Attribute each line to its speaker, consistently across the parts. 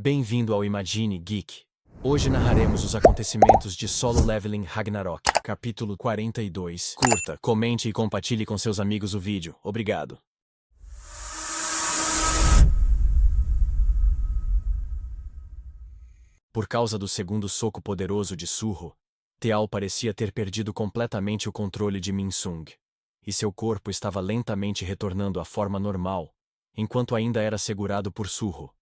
Speaker 1: Bem-vindo ao Imagine Geek. Hoje narraremos os acontecimentos de Solo Leveling Ragnarok, capítulo 42. Curta, comente e compartilhe com seus amigos o vídeo. Obrigado. Por causa do segundo soco poderoso de Surro, Teal parecia ter perdido completamente o controle de Minsung, e seu corpo estava lentamente retornando à forma normal, enquanto ainda era segurado por Surro,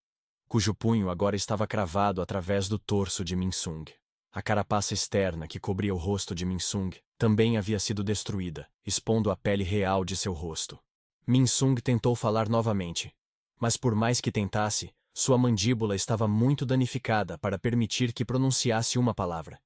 Speaker 1: cujo punho agora estava cravado através do torso de Minsung. A carapaça externa que cobria o rosto de Minsung também havia sido destruída, expondo a pele real de seu rosto. Minsung tentou falar novamente, mas por mais que tentasse, sua mandíbula estava muito danificada para permitir que pronunciasse uma palavra.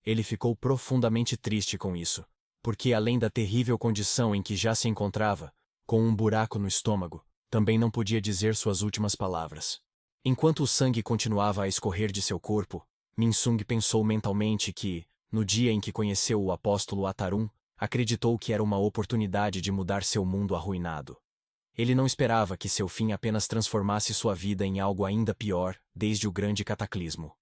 Speaker 1: Ele ficou profundamente triste com isso, porque além da terrível condição em que já se encontrava, com um buraco no estômago, também não podia dizer suas últimas palavras. Enquanto o sangue continuava a escorrer de seu corpo, Minsung pensou mentalmente que, no dia em que conheceu o apóstolo Atarum, acreditou que era uma oportunidade de mudar seu mundo arruinado. Ele não esperava que seu fim apenas transformasse sua vida em algo ainda pior, desde o grande cataclismo.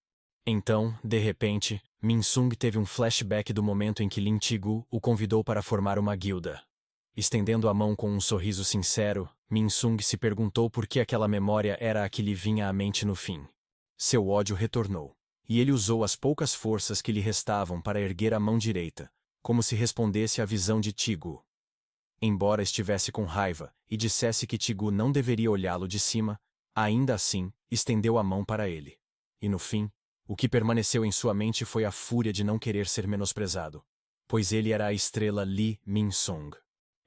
Speaker 1: Então, de repente, Minsung teve um flashback do momento em que Lin Tigu o convidou para formar uma guilda. Estendendo a mão com um sorriso sincero, Minsung se perguntou por que aquela memória era a que lhe vinha à mente no fim. Seu ódio retornou, e ele usou as poucas forças que lhe restavam para erguer a mão direita, como se respondesse à visão de Tigu. Embora estivesse com raiva e dissesse que Tigu não deveria olhá-lo de cima, ainda assim, estendeu a mão para ele. E no fim, o que permaneceu em sua mente foi a fúria de não querer ser menosprezado, pois ele era a estrela Li Minsung.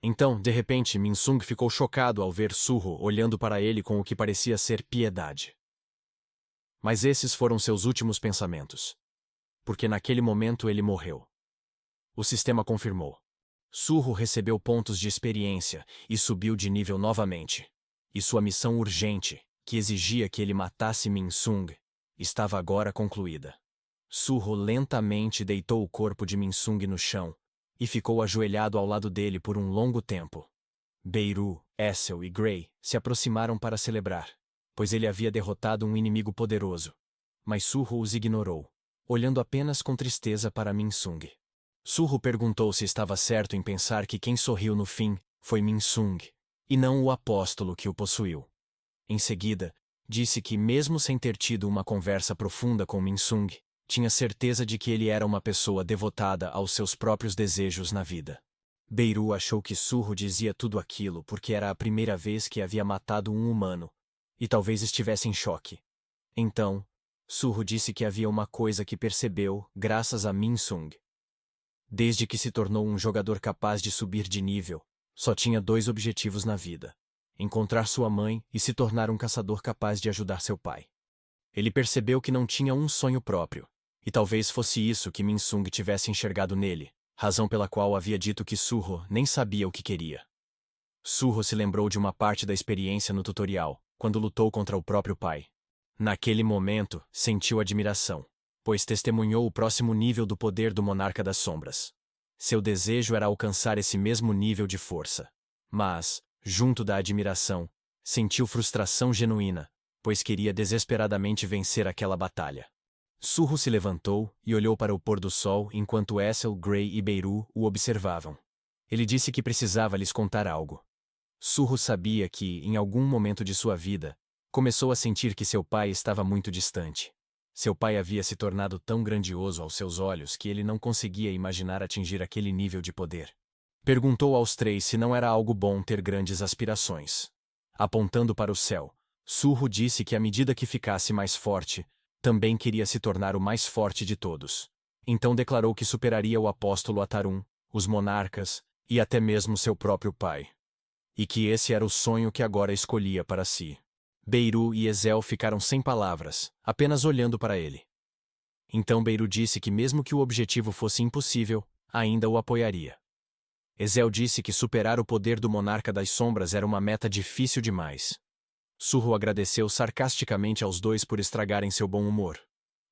Speaker 1: Então, de repente, Minsung ficou chocado ao ver Surro olhando para ele com o que parecia ser piedade. Mas esses foram seus últimos pensamentos. Porque naquele momento ele morreu. O sistema confirmou. Surro recebeu pontos de experiência e subiu de nível novamente. E sua missão urgente, que exigia que ele matasse Minsung, estava agora concluída. Surro lentamente deitou o corpo de Minsung no chão, e ficou ajoelhado ao lado dele por um longo tempo. Beirut, Essel e Gray se aproximaram para celebrar, pois ele havia derrotado um inimigo poderoso. Mas Surro os ignorou, olhando apenas com tristeza para Minsung. Surro perguntou se estava certo em pensar que quem sorriu no fim foi Minsung, e não o apóstolo que o possuiu. Em seguida, disse que mesmo sem ter tido uma conversa profunda com Minsung, tinha certeza de que ele era uma pessoa devotada aos seus próprios desejos na vida. Beirut achou que Surro dizia tudo aquilo porque era a primeira vez que havia matado um humano, e talvez estivesse em choque. Então, Surro disse que havia uma coisa que percebeu graças a Minsung. Desde que se tornou um jogador capaz de subir de nível, só tinha dois objetivos na vida: encontrar sua mãe e se tornar um caçador capaz de ajudar seu pai. Ele percebeu que não tinha um sonho próprio, e talvez fosse isso que Minsung tivesse enxergado nele, razão pela qual havia dito que Surro nem sabia o que queria. Surro se lembrou de uma parte da experiência no tutorial, quando lutou contra o próprio pai. Naquele momento, sentiu admiração, pois testemunhou o próximo nível do poder do Monarca das Sombras. Seu desejo era alcançar esse mesmo nível de força. Mas, junto da admiração, sentiu frustração genuína, pois queria desesperadamente vencer aquela batalha. Surro se levantou e olhou para o pôr do sol enquanto Essel, Gray e Beirut o observavam. Ele disse que precisava lhes contar algo. Surro sabia que, em algum momento de sua vida, começou a sentir que seu pai estava muito distante. Seu pai havia se tornado tão grandioso aos seus olhos que ele não conseguia imaginar atingir aquele nível de poder. Perguntou aos três se não era algo bom ter grandes aspirações. Apontando para o céu, Surro disse que à medida que ficasse mais forte, também queria se tornar o mais forte de todos. Então declarou que superaria o apóstolo Atarum, os monarcas, e até mesmo seu próprio pai. E que esse era o sonho que agora escolhia para si. Beirut e Ezel ficaram sem palavras, apenas olhando para ele. Então Beirut disse que mesmo que o objetivo fosse impossível, ainda o apoiaria. Ezel disse que superar o poder do Monarca das Sombras era uma meta difícil demais. Surro agradeceu sarcasticamente aos dois por estragarem seu bom humor.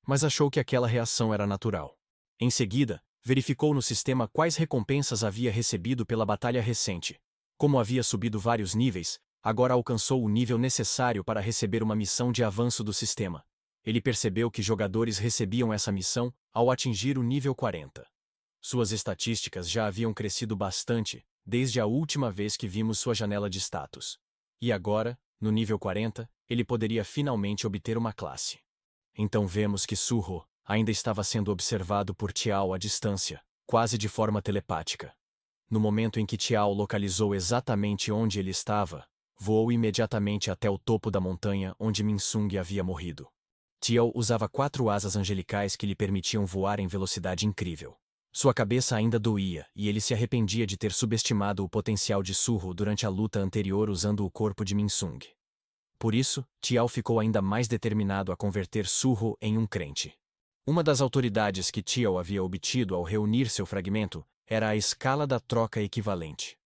Speaker 1: Mas achou que aquela reação era natural. Em seguida, verificou no sistema quais recompensas havia recebido pela batalha recente. Como havia subido vários níveis, agora alcançou o nível necessário para receber uma missão de avanço do sistema. ele percebeu que jogadores recebiam essa missão ao atingir o nível 40. Suas estatísticas já haviam crescido bastante desde a última vez que vimos sua janela de status. E agora, no nível 40, ele poderia finalmente obter uma classe. Então vemos que Suho ainda estava sendo observado por Tiao à distância, quase de forma telepática. No momento em que Tiao localizou exatamente onde ele estava, voou imediatamente até o topo da montanha onde Minsung havia morrido. Tiao usava 4 asas angelicais que lhe permitiam voar em velocidade incrível. Sua cabeça ainda doía e ele se arrependia de ter subestimado o potencial de Suho durante a luta anterior usando o corpo de Minsung. Por isso, Tiao ficou ainda mais determinado a converter Suho em um crente. Uma das autoridades que Tiao havia obtido ao reunir seu fragmento era a escala da troca equivalente.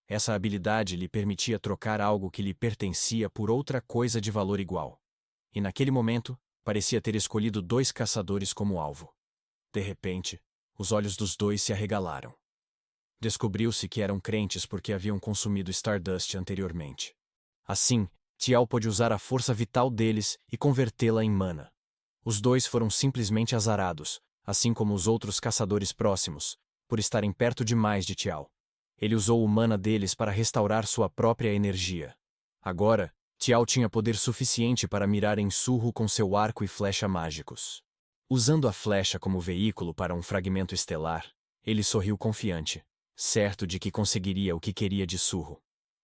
Speaker 1: Essa habilidade lhe permitia trocar algo que lhe pertencia por outra coisa de valor igual. E naquele momento, parecia ter escolhido 2 caçadores como alvo. De repente, os olhos dos 2 se arregalaram. Descobriu-se que eram crentes porque haviam consumido Stardust anteriormente. Assim, Tiao pôde usar a força vital deles e convertê-la em mana. Os 2 foram simplesmente azarados, assim como os outros caçadores próximos, por estarem perto demais de Tiao. Ele usou o mana deles para restaurar sua própria energia. Agora, Tiao tinha poder suficiente para mirar em Suho com seu arco e flecha mágicos. Usando a flecha como veículo para um fragmento estelar, ele sorriu confiante, certo de que conseguiria o que queria de Suho.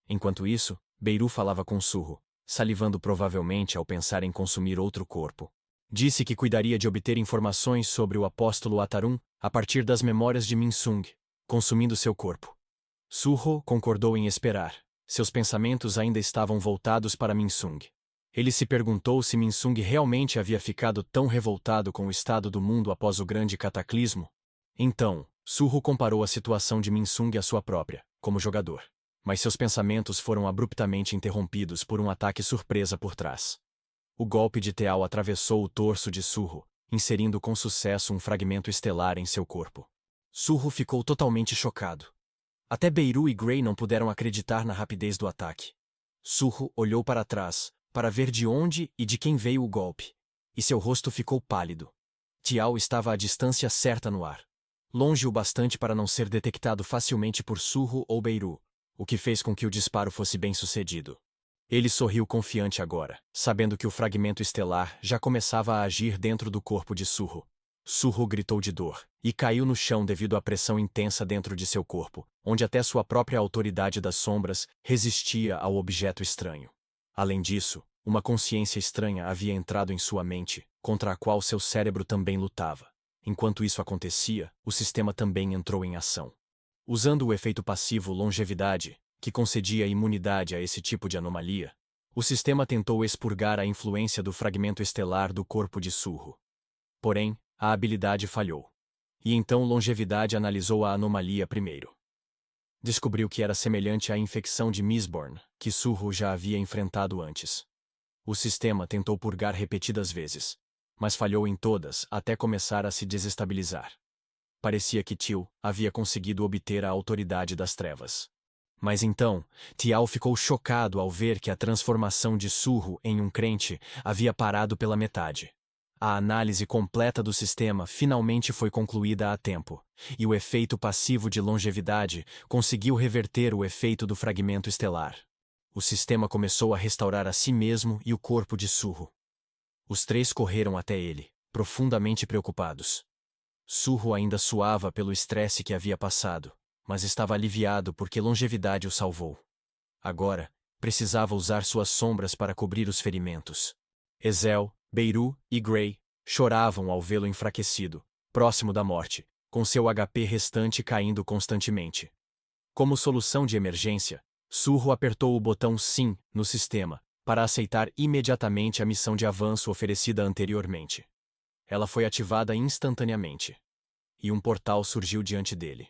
Speaker 1: Enquanto isso, Beirut falava com Suho, salivando provavelmente ao pensar em consumir outro corpo. Disse que cuidaria de obter informações sobre o apóstolo Atarum a partir das memórias de Minsung, consumindo seu corpo. Suho concordou em esperar. Seus pensamentos ainda estavam voltados para Minsung. Ele se perguntou se Minsung realmente havia ficado tão revoltado com o estado do mundo após o grande cataclismo. Então, Suho comparou a situação de Minsung à sua própria, como jogador. Mas seus pensamentos foram abruptamente interrompidos por um ataque surpresa por trás. O golpe de Teal atravessou o torso de Suho, inserindo com sucesso um fragmento estelar em seu corpo. Suho ficou totalmente chocado. Até Beirut e Gray não puderam acreditar na rapidez do ataque. Suho olhou para trás, para ver de onde e de quem veio o golpe, e seu rosto ficou pálido. Tiao estava à distância certa no ar, longe o bastante para não ser detectado facilmente por Suho ou Beirut, o que fez com que o disparo fosse bem sucedido. Ele sorriu confiante agora, sabendo que o fragmento estelar já começava a agir dentro do corpo de Suho. Suho gritou de dor, e caiu no chão devido à pressão intensa dentro de seu corpo, onde até sua própria autoridade das sombras resistia ao objeto estranho. Além disso, uma consciência estranha havia entrado em sua mente, contra a qual seu cérebro também lutava. Enquanto isso acontecia, o sistema também entrou em ação. Usando o efeito passivo Longevidade, que concedia imunidade a esse tipo de anomalia, o sistema tentou expurgar a influência do fragmento estelar do corpo de Suho. Porém, a habilidade falhou. E então Longevidade analisou a anomalia primeiro. Descobriu que era semelhante à infecção de Mistborn, que Suho já havia enfrentado antes. O sistema tentou purgar repetidas vezes, mas falhou em todas até começar a se desestabilizar. Parecia que Til havia conseguido obter a autoridade das trevas. Mas então, Tiao ficou chocado ao ver que a transformação de Suho em um crente havia parado pela metade. A análise completa do sistema finalmente foi concluída a tempo, e o efeito passivo de longevidade conseguiu reverter o efeito do fragmento estelar. O sistema começou a restaurar a si mesmo e o corpo de Suho. Os 3 correram até ele, profundamente preocupados. Suho ainda suava pelo estresse que havia passado, mas estava aliviado porque longevidade o salvou. Agora, precisava usar suas sombras para cobrir os ferimentos. Ezel, Beirut e Gray choravam ao vê-lo enfraquecido, próximo da morte, com seu HP restante caindo constantemente. Como solução de emergência, Suho apertou o botão Sim no sistema, para aceitar imediatamente a missão de avanço oferecida anteriormente. Ela foi ativada instantaneamente. E um portal surgiu diante dele.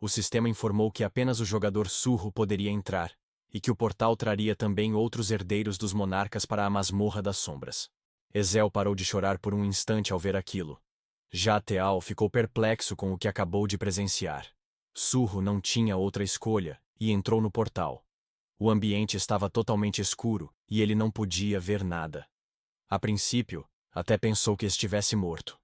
Speaker 1: O sistema informou que apenas o jogador Suho poderia entrar, e que o portal traria também outros herdeiros dos monarcas para a masmorra das sombras. Ezel parou de chorar por um instante ao ver aquilo. Já Teal ficou perplexo com o que acabou de presenciar. Suho não tinha outra escolha, e entrou no portal. O ambiente estava totalmente escuro, e ele não podia ver nada. A princípio, Até pensou que estivesse morto.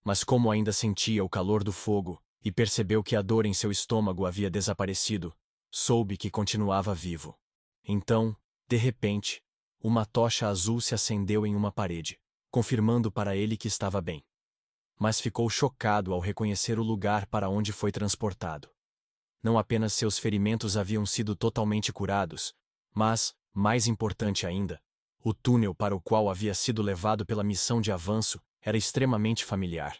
Speaker 1: Mas como ainda sentia o calor do fogo, e percebeu que a dor em seu estômago havia desaparecido, soube que continuava vivo. Então, de repente, uma tocha azul se acendeu em uma parede, confirmando para ele que estava bem. Mas ficou chocado ao reconhecer o lugar para onde foi transportado. Não apenas seus ferimentos haviam sido totalmente curados, mas, mais importante ainda, o túnel para o qual havia sido levado pela missão de avanço era extremamente familiar.